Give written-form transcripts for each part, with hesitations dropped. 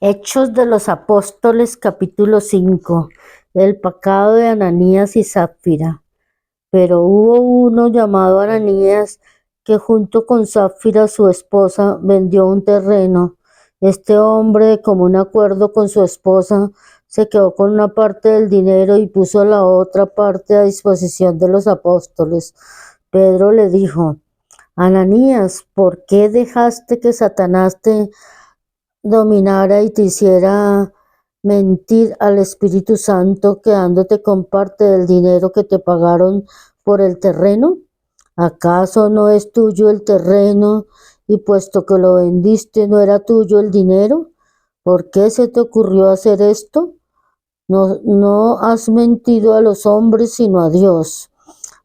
Hechos de los Apóstoles, capítulo 5. El pecado de Ananías y Safira. Pero hubo uno llamado Ananías que junto con Safira, su esposa, vendió un terreno. Este hombre, de común acuerdo con su esposa, se quedó con una parte del dinero y puso la otra parte a disposición de los apóstoles. Pedro le dijo: Ananías, ¿por qué dejaste que Satanás te dominara y te hiciera mentir al Espíritu Santo, quedándote con parte del dinero que te pagaron por el terreno? ¿Acaso no es tuyo el terreno, y puesto que lo vendiste no era tuyo el dinero? ¿Por qué se te ocurrió hacer esto? No has mentido a los hombres, sino a Dios.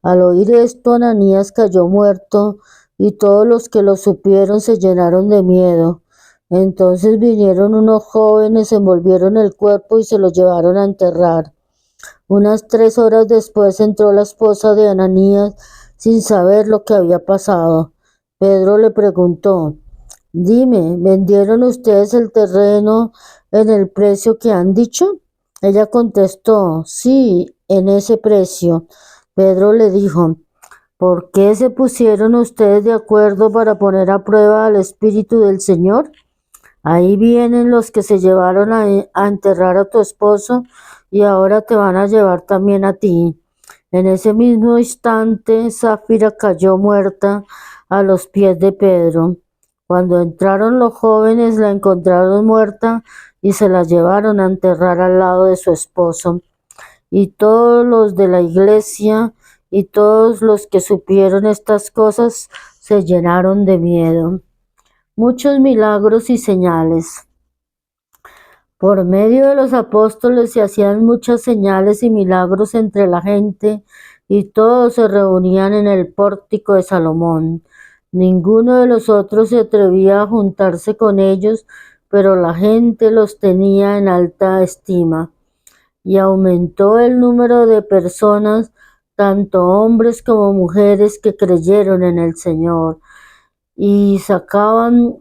Al oír esto, Ananías cayó muerto, y todos los que lo supieron se llenaron de miedo. Entonces vinieron unos jóvenes, envolvieron el cuerpo y se lo llevaron a enterrar. Unas 3 horas después entró la esposa de Ananías sin saber lo que había pasado. Pedro le preguntó: Dime, ¿vendieron ustedes el terreno en el precio que han dicho? Ella contestó: Sí, en ese precio. Pedro le dijo: ¿Por qué se pusieron ustedes de acuerdo para poner a prueba al Espíritu del Señor? Ahí vienen los que se llevaron a enterrar a tu esposo y ahora te van a llevar también a ti. En ese mismo instante, Safira cayó muerta a los pies de Pedro. Cuando entraron los jóvenes, la encontraron muerta y se la llevaron a enterrar al lado de su esposo. Y todos los de la iglesia y todos los que supieron estas cosas se llenaron de miedo. Muchos milagros y señales. Por medio de los apóstoles se hacían muchas señales y milagros entre la gente, y todos se reunían en el pórtico de Salomón. Ninguno de los otros se atrevía a juntarse con ellos, pero la gente los tenía en alta estima. Y aumentó el número de personas, tanto hombres como mujeres, que creyeron en el Señor. Y sacaban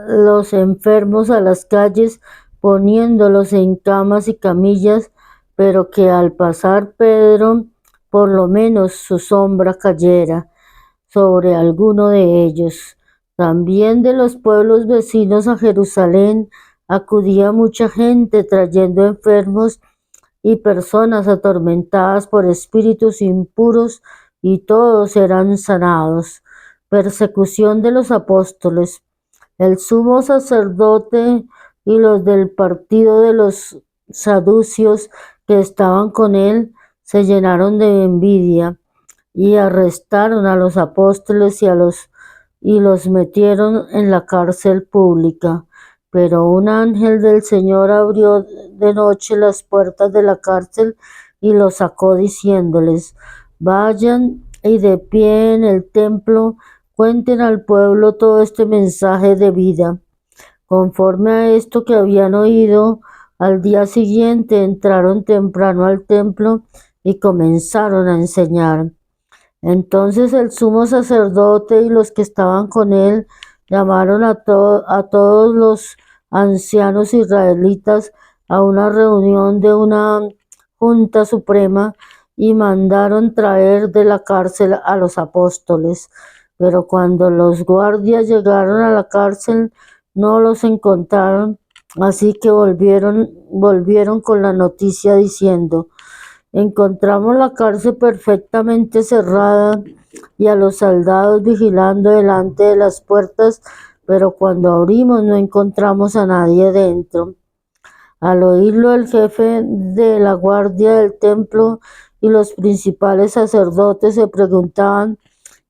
los enfermos a las calles, poniéndolos en camas y camillas, pero que al pasar Pedro, por lo menos su sombra cayera sobre alguno de ellos. También de los pueblos vecinos a Jerusalén acudía mucha gente trayendo enfermos y personas atormentadas por espíritus impuros, y todos eran sanados. Persecución de los apóstoles. El sumo sacerdote y los del partido de los saducios que estaban con él se llenaron de envidia y arrestaron a los apóstoles y los metieron en la cárcel pública. Pero un ángel del Señor abrió de noche las puertas de la cárcel y los sacó, diciéndoles: Vayan y de pie en el templo cuenten al pueblo todo este mensaje de vida. Conforme a esto que habían oído, al día siguiente entraron temprano al templo y comenzaron a enseñar. Entonces el sumo sacerdote y los que estaban con él llamaron a todos los ancianos israelitas a una reunión de una junta suprema, y mandaron traer de la cárcel a los apóstoles. Pero cuando los guardias llegaron a la cárcel, no los encontraron, así que volvieron con la noticia diciendo: Encontramos la cárcel perfectamente cerrada y a los soldados vigilando delante de las puertas, pero cuando abrimos no encontramos a nadie dentro. Al oírlo, el jefe de la guardia del templo y los principales sacerdotes se preguntaban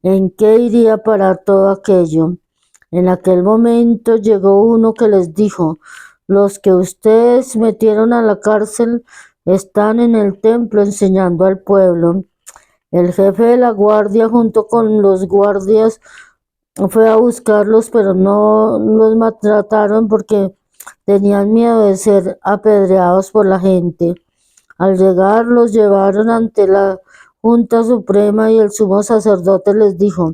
en qué iría a parar todo aquello. En aquel momento llegó uno que les dijo: Los que ustedes metieron a la cárcel están en el templo enseñando al pueblo. El jefe de la guardia, junto con los guardias, fue a buscarlos, pero no los maltrataron porque tenían miedo de ser apedreados por la gente. Al llegar, los llevaron ante la Junta Suprema y el sumo sacerdote les dijo: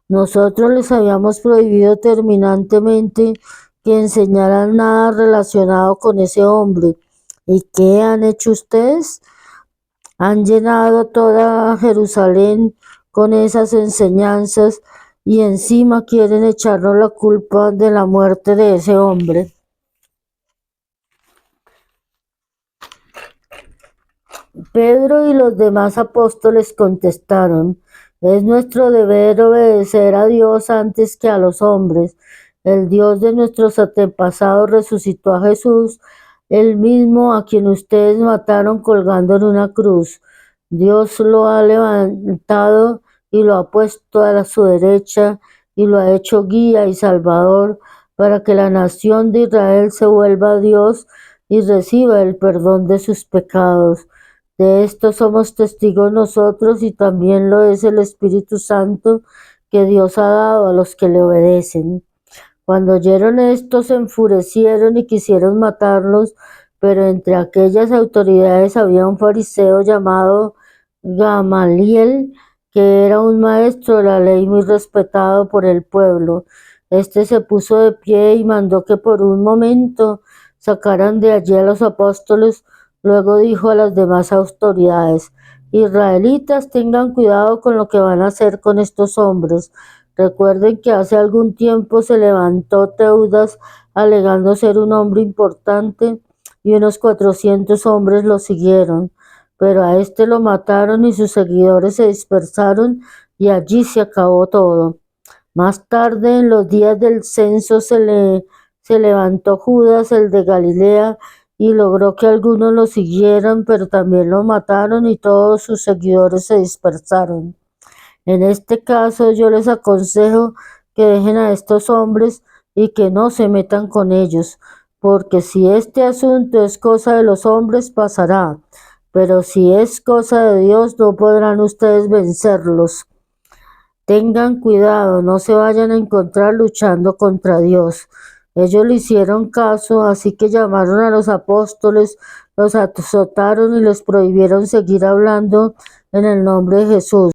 Nosotros les habíamos prohibido terminantemente que enseñaran nada relacionado con ese hombre. ¿Y qué han hecho ustedes? Han llenado toda Jerusalén con esas enseñanzas y encima quieren echarnos la culpa de la muerte de ese hombre. Pedro y los demás apóstoles contestaron: es nuestro deber obedecer a Dios antes que a los hombres. El Dios de nuestros antepasados resucitó a Jesús, el mismo a quien ustedes mataron colgando en una cruz. Dios lo ha levantado y lo ha puesto a su derecha y lo ha hecho guía y salvador para que la nación de Israel se vuelva a Dios y reciba el perdón de sus pecados. De esto somos testigos nosotros y también lo es el Espíritu Santo que Dios ha dado a los que le obedecen. Cuando oyeron esto se enfurecieron y quisieron matarlos, pero entre aquellas autoridades había un fariseo llamado Gamaliel, que era un maestro de la ley muy respetado por el pueblo. Este se puso de pie y mandó que por un momento sacaran de allí a los apóstoles. Luego dijo a las demás autoridades: Israelitas, tengan cuidado con lo que van a hacer con estos hombres. Recuerden que hace algún tiempo se levantó Teudas alegando ser un hombre importante y unos 400 hombres lo siguieron, pero a este lo mataron y sus seguidores se dispersaron y allí se acabó todo. Más tarde, en los días del censo, se levantó Judas, el de Galilea, y logró que algunos lo siguieran, pero también lo mataron y todos sus seguidores se dispersaron. En este caso, yo les aconsejo que dejen a estos hombres y que no se metan con ellos, porque si este asunto es cosa de los hombres, pasará, pero si es cosa de Dios, no podrán ustedes vencerlos. Tengan cuidado, no se vayan a encontrar luchando contra Dios. Ellos le hicieron caso, así que llamaron a los apóstoles, los azotaron y les prohibieron seguir hablando en el nombre de Jesús.